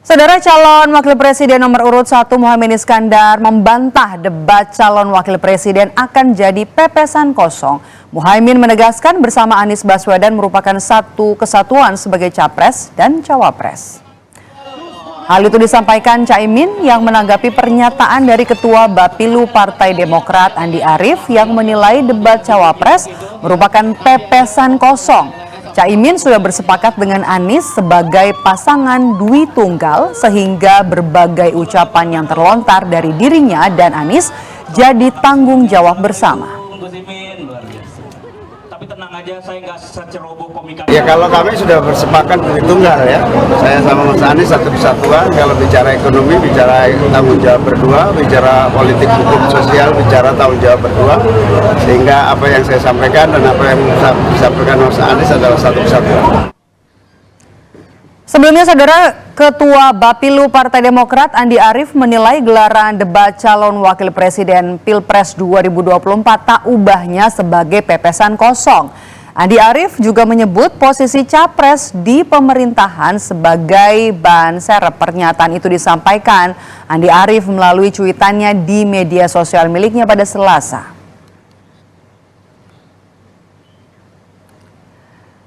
Saudara calon wakil presiden nomor urut 1 Muhaimin Iskandar membantah debat calon wakil presiden akan jadi pepesan kosong. Muhaimin menegaskan bersama Anies Baswedan merupakan satu kesatuan sebagai capres dan cawapres. Hal itu disampaikan Caimin yang menanggapi pernyataan dari Ketua Bapilu Partai Demokrat Andi Arief yang menilai debat cawapres merupakan pepesan kosong. Caimin sudah bersepakat dengan Anies sebagai pasangan Dwi Tunggal sehingga berbagai ucapan yang terlontar dari dirinya dan Anies jadi tanggung jawab bersama. Ya kalau kami sudah bersepakat Dwi Tunggal ya, saya sama Mas Anies satu kesatuan. Kalau bicara ekonomi, bicara tanggung jawab berdua, bicara politik hukum sosial, bicara tanggung jawab berdua. Sehingga apa yang saya sampaikan dan apa yang disampaikan Mas Anies adalah satu kesatuan. Sebelumnya, Saudara, Ketua Bapilu Partai Demokrat Andi Arief menilai gelaran debat calon wakil presiden Pilpres 2024 tak ubahnya sebagai pepesan kosong. Andi Arief juga menyebut posisi capres di pemerintahan sebagai ban serep. Pernyataan itu disampaikan Andi Arief melalui cuitannya di media sosial miliknya pada Selasa.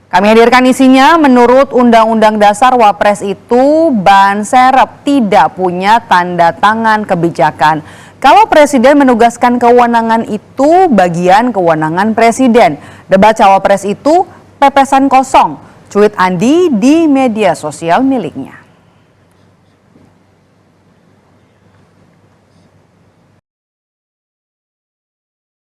Kami hadirkan isinya. Menurut Undang-Undang Dasar, Wapres itu ban serep, tidak punya tanda tangan kebijakan. Kalau Presiden menugaskan kewenangan itu bagian kewenangan Presiden. Debat cawapres itu pepesan kosong, cuit Andi di media sosial miliknya.